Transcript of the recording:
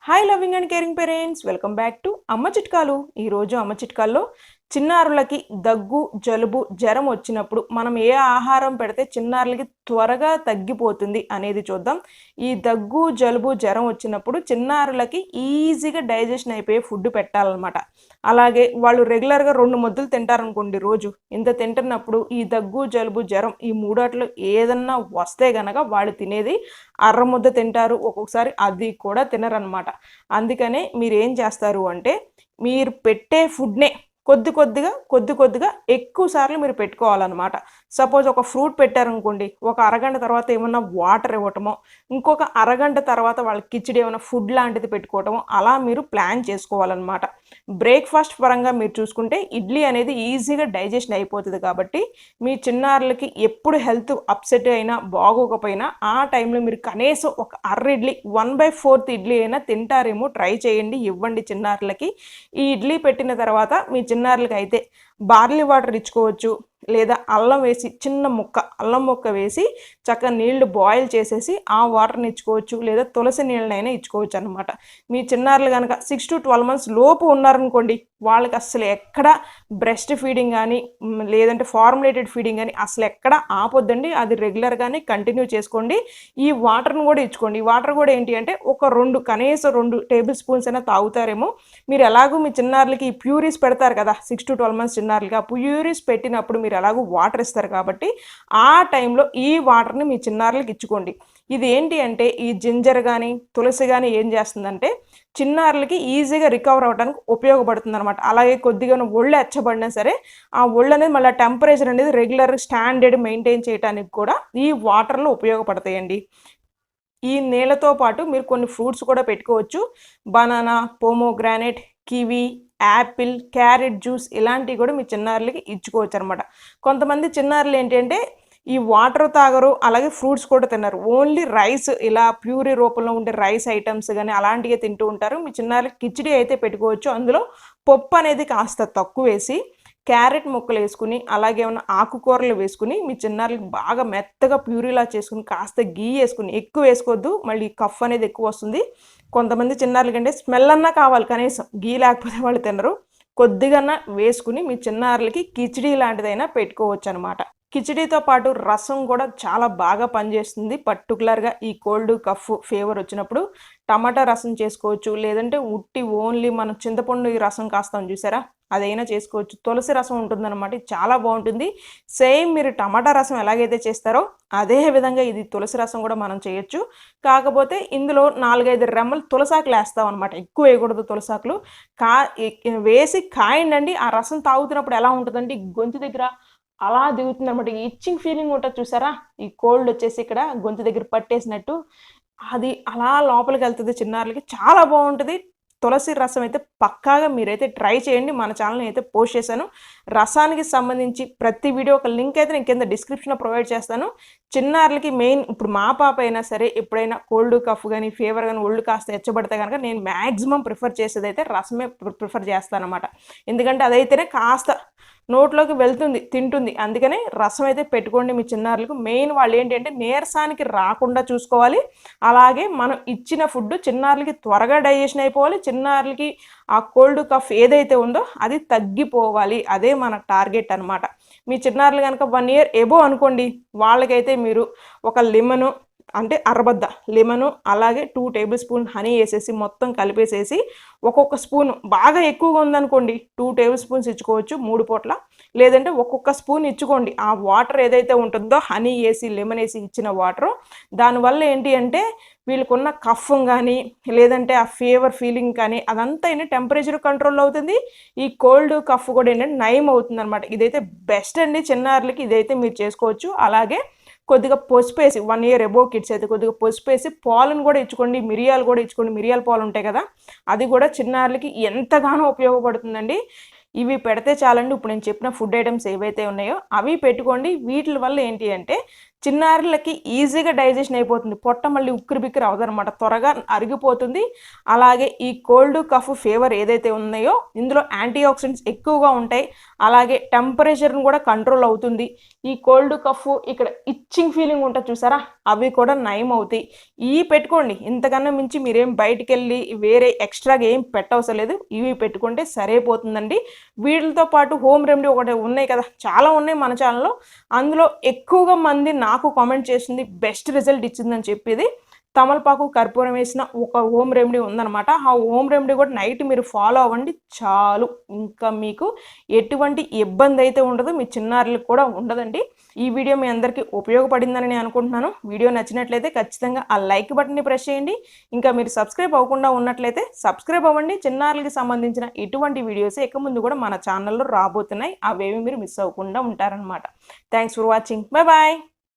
Hi loving and caring parents, welcome back to అమ్మ చిట్కాలు. ఈరోజు అమ్మ చిట్కాల్లో చిన్నారులకి దగ్గు, జలుబు, జ్వరం వచ్చినప్పుడు మనం ఏ ఆహారం పెడితే చిన్నారులకి త్వరగా తగ్గిపోతుంది అనేది చూద్దాం. ఈ దగ్గు, జలుబు, జ్వరం వచ్చినప్పుడు చిన్నారులకి ఈజీగా డైజెషన్ అయిపోయే ఫుడ్ పెట్టాలన్నమాట. అలాగే వాళ్ళు రెగ్యులర్గా 2 ముద్దలు తింటారనుకోండి రోజు. ఇంత తింటున్నప్పుడు ఈ దగ్గు, జలుబు, జ్వరం ఈ మూడాట్లో ఏదన్నా వస్తే గనక వాళ్ళు తినేది అర్ర ముద్ద తింటారు, ఒక్కొక్కసారి అది కూడా తినరనమాట. అందుకనే మీరు ఏం చేస్తారు అంటే మీరు పెట్టే ఫుడ్నే కొద్ది కొద్దిగా ఎక్కువ సార్లు మీరు పెట్టుకోవాలన్నమాట. సపోజ్ ఒక ఫ్రూట్ పెట్టారనుకోండి, ఒక అరగంట తర్వాత ఏమన్నా వాటర్ ఇవ్వటమో, ఇంకొక అరగంట తర్వాత వాళ్ళకి కిచిడి ఏమైనా ఫుడ్ లాంటిది పెట్టుకోవటమో అలా మీరు ప్లాన్ చేసుకోవాలన్నమాట. బ్రేక్ఫాస్ట్ పరంగా మీరు చూసుకుంటే ఇడ్లీ అనేది ఈజీగా డైజెషన్ అయిపోతుంది కాబట్టి మీ చిన్నారులకి ఎప్పుడు హెల్త్ అప్సెట్ అయినా బాగోకపోయినా ఆ టైంలో మీరు కనీసం ఒక అర్ర ఇడ్లీ 1/4 ఇడ్లీ అయినా తింటారేమో ట్రై చేయండి, ఇవ్వండి చిన్నారులకి. ఈ ఇడ్లీ పెట్టిన తర్వాత మీ చిన్నారులకి అయితే బార్లీ వాటర్ ఇచ్చుకోవచ్చు, లేదా అల్లం వేసి చిన్న ముక్క అల్లం ముక్క వేసి చక్కగా నీళ్లు బాయిల్ చేసేసి ఆ వాటర్ని ఇచ్చుకోవచ్చు, లేదా తులసి నీళ్ళనైనా ఇచ్చుకోవచ్చు అనమాట. మీ చిన్నారులు కనుక 6 to 12 months లోపు ఉన్నారనుకోండి, వాళ్ళకి అసలు ఎక్కడ బ్రెస్ట్ ఫీడింగ్ కానీ లేదంటే ఫార్ములేటెడ్ ఫీడింగ్ కానీ అసలు ఎక్కడ ఆపొద్దండి. అది రెగ్యులర్గానే కంటిన్యూ చేసుకోండి. ఈ వాటర్ని కూడా ఇచ్చుకోండి. ఈ వాటర్ కూడా ఏంటి అంటే ఒక కనీసం 2 టేబుల్ స్పూన్స్ అయినా తాగుతారేమో. మీరు ఎలాగో మీ చిన్నారులకి ఈ ప్యూరీస్ పెడతారు కదా, 6 to 12 months చిన్నారులకి ఆ ప్యూరీస్ పెట్టినప్పుడు మీరు ఎలాగో వాటర్ ఇస్తారు కాబట్టి ఆ టైంలో ఈ వాటర్ని మీ చిన్నారులకి ఇచ్చుకోండి. ఇది ఏంటి అంటే ఈ జింజర్ కానీ తులసి కానీ ఏం చేస్తుందంటే చిన్నారులకి ఈజీగా రికవర్ అవ్వడానికి ఉపయోగపడుతుంది అనమాట. అలాగే కొద్దిగా ఒళ్ళు ఎచ్చబడినా సరే ఆ ఒళ్ళు అనేది మళ్ళీ టెంపరేచర్ అనేది రెగ్యులర్ స్టాండర్డ్ మెయింటైన్ చేయడానికి కూడా ఈ వాటర్లో ఉపయోగపడతాయండి. ఈ నీళ్ళతో పాటు మీరు కొన్ని ఫ్రూట్స్ కూడా పెట్టుకోవచ్చు. Banana, pomegranate, kiwi, Apple, carrot juice ఇలాంటివి కూడా మీ చిన్నారులకి ఇచ్చుకోవచ్చు అనమాట. కొంతమంది చిన్నారులు ఏంటంటే ఈ వాటర్ తాగరు, అలాగే ఫ్రూట్స్ కూడా తిన్నారు, ఓన్లీ రైస్ ఇలా ప్యూరీ రూపంలో ఉండే రైస్ ఐటమ్స్ కానీ అలాంటివి తింటూ ఉంటారు. మీ చిన్నారులకి కిచిడి అయితే పెట్టుకోవచ్చు. అందులో పప్పు అనేది కాస్త తక్కువ వేసి క్యారెట్ ముక్కలు వేసుకుని అలాగే ఏమైనా ఆకుకూరలు వేసుకుని మీ చిన్నారులకి బాగా మెత్తగా ప్యూరీలా చేసుకుని కాస్త గీ వేసుకుని, ఎక్కువ వేసుకోవద్దు, మళ్ళీ కఫ్ అనేది ఎక్కువ వస్తుంది. కొంతమంది చిన్నారులకంటే స్మెల్ అన్నా కావాలి, కనీసం గీ లేకపోతే వాళ్ళు తినరు. కొద్దిగా వేసుకుని మీ చిన్నారులకి కిచిడి లాంటిదైనా పెట్టుకోవచ్చు అనమాట. కిచిడీతో పాటు రసం కూడా చాలా బాగా పనిచేస్తుంది. పర్టికులర్గా ఈ కోల్డ్ కఫ్ ఫీవర్ వచ్చినప్పుడు టమాటా రసం చేసుకోవచ్చు, లేదంటే ఉట్టి ఓన్లీ మనం చింతపండు ఈ రసం కాస్తాం చూసారా, అదైనా చేసుకోవచ్చు. తులసి రసం ఉంటుందన్నమాట, చాలా బాగుంటుంది. సేమ్ మీరు టమాటా రసం ఎలాగైతే చేస్తారో అదే విధంగా ఇది తులసి రసం కూడా మనం చేయొచ్చు. కాకపోతే ఇందులో 4-5 రెమ్మలు తులసాకులు వేస్తాం అనమాట, ఎక్కువ వేయకూడదు తులసాకులు. వేసి కాయండి. ఆ రసం తాగుతున్నప్పుడు ఎలా ఉంటుందంటే గొంతు దగ్గర అలా దిగుతుంది అనమాట. ఇచ్చింగ్ ఫీలింగ్ ఉంటుంది చూసారా, ఈ కోల్డ్ వచ్చేసి ఇక్కడ గొంతు దగ్గర పట్టేసినట్టు అది అలా లోపలికి వెళ్తుంది చిన్నారులకి, చాలా బాగుంటుంది. తులసి రసం అయితే పక్కాగా మీరైతే ట్రై చేయండి. మన ఛానల్ని అయితే పోస్ట్ చేశాను. రసానికి సంబంధించి ప్రతి వీడియో ఒక లింక్ అయితే నేను కింద డిస్క్రిప్షన్లో ప్రొవైడ్ చేస్తాను. చిన్నారులకి మెయిన్ ఇప్పుడు మా పాప అయినా సరే ఎప్పుడైనా కోల్డ్ కఫ్ కానీ ఫీవర్ కానీ ఒళ్ళు కాస్త ఎచ్చబడితే కనుక నేను మ్యాక్సిమం ప్రిఫర్ చేసేది అయితే రసమే ప్రిఫర్ చేస్తాను అనమాట. ఎందుకంటే అదైతేనే కాస్త నోట్లోకి వెళ్తుంది, తింటుంది. అందుకనే రసం అయితే పెట్టుకోండి మీ చిన్నారులకు. మెయిన్ వాళ్ళు ఏంటంటే నీరసానికి రాకుండా చూసుకోవాలి. అలాగే మనం ఇచ్చిన ఫుడ్ చిన్నారులకి త్వరగా డైజెషన్ అయిపోవాలి. చిన్నారులకి ఆ కోల్డ్ కఫ్ ఏదైతే ఉందో అది తగ్గిపోవాలి. అదే మన టార్గెట్ అనమాట. మీ చిన్నారులు కనుక 1 year ఎబో అనుకోండి, వాళ్ళకైతే మీరు ఒక లెమను అంటే అరబద్ద లెమను అలాగే 2 tablespoons హనీ వేసేసి మొత్తం కలిపేసేసి ఒక్కొక్క స్పూను, బాగా ఎక్కువగా ఉందనుకోండి 2 tablespoons ఇచ్చుకోవచ్చు 3 పూట్ల, లేదంటే ఒక్కొక్క స్పూన్ ఇచ్చుకోండి. ఆ వాటర్ ఏదైతే ఉంటుందో హనీ వేసి లెమన్ వేసి ఇచ్చిన వాటరు, దానివల్ల ఏంటి అంటే వీళ్ళకున్న కఫ్ కానీ లేదంటే ఆ ఫీవర్ ఫీలింగ్ కానీ అదంతా ఏంటంటే టెంపరేచర్ కంట్రోల్ అవుతుంది. ఈ కోల్డ్ కఫ్ కూడా ఏంటంటే నయం అవుతుంది అనమాట. ఇదైతే బెస్ట్ అండి చిన్నారులకి, ఇదైతే మీరు చేసుకోవచ్చు. అలాగే కొద్దిగా పసుపు వేసి 1 year ఎబో కిడ్స్ అయితే కొద్దిగా పసుపు వేసి పాలను కూడా ఇచ్చుకోండి, మిరియాలు కూడా ఇచ్చుకోండి. మిరియాల పాలు ఉంటాయి కదా, అది కూడా చిన్నారులకి ఎంతగానో ఉపయోగపడుతుందండి. ఇవి పెడితే చాలండి. ఇప్పుడు నేను చెప్పిన ఫుడ్ ఐటమ్స్ ఏవైతే ఉన్నాయో అవి పెట్టుకోండి. వీటి వల్ల ఏంటి అంటే చిన్నారులకి ఈజీగా డైజెషన్ అయిపోతుంది. పొట్ట మళ్ళీ ఉక్కిరి బిక్కిరి అవ్వదనమాట, త్వరగా అరిగిపోతుంది. అలాగే ఈ కోల్డ్ కఫ్ ఫీవర్ ఏదైతే ఉన్నాయో ఇందులో యాంటీ ఆక్సిడెంట్స్ ఎక్కువగా ఉంటాయి. అలాగే టెంపరేచర్ని కూడా కంట్రోల్ అవుతుంది. ఈ కోల్డ్ కఫ్ ఇక్కడ ఇచ్చింగ్ ఫీలింగ్ ఉంటుంది చూసారా, అవి కూడా నయం అవుతాయి. ఇవి పెట్టుకోండి, ఇంతకన్నా మించి మీరేం బయటికి వెళ్ళి వేరే ఎక్స్ట్రాగా ఏం పెట్టవసరం లేదు. ఇవి పెట్టుకుంటే సరిపోతుందండి. వీటితో పాటు హోమ్ రెమెడీ ఒకటి ఉన్నాయి కదా, చాలా ఉన్నాయి మన ఛానల్లో. అందులో ఎక్కువగా మంది నాకు కామెంట్ చేసింది బెస్ట్ రిజల్ట్ ఇచ్చిందని చెప్పేది తమలపాకు కర్పూరం వేసిన ఒక హోమ్ రెమెడీ ఉందన్నమాట. ఆ హోమ్ రెమెడీ కూడా నైట్ మీరు ఫాలో అవ్వండి చాలు, ఇంకా మీకు ఎటువంటి ఇబ్బంది అయితే ఉండదు, మీ చిన్నారులకు కూడా ఉండదండి. ఈ వీడియో మీ అందరికీ ఉపయోగపడిందని నేను అనుకుంటున్నాను. వీడియో నచ్చినట్లయితే ఖచ్చితంగా ఆ లైక్ బటన్ని ప్రెస్ చేయండి. ఇంకా మీరు సబ్స్క్రైబ్ అవ్వకుండా ఉన్నట్లయితే సబ్స్క్రైబ్ అవ్వండి. చిన్నారులకి సంబంధించిన ఇటువంటి వీడియోస్ ఇక ముందు కూడా మన ఛానల్లో రాబోతున్నాయి, అవేవి మీరు మిస్ అవ్వకుండా ఉంటారనమాట. Thanks for watching. Bye bye.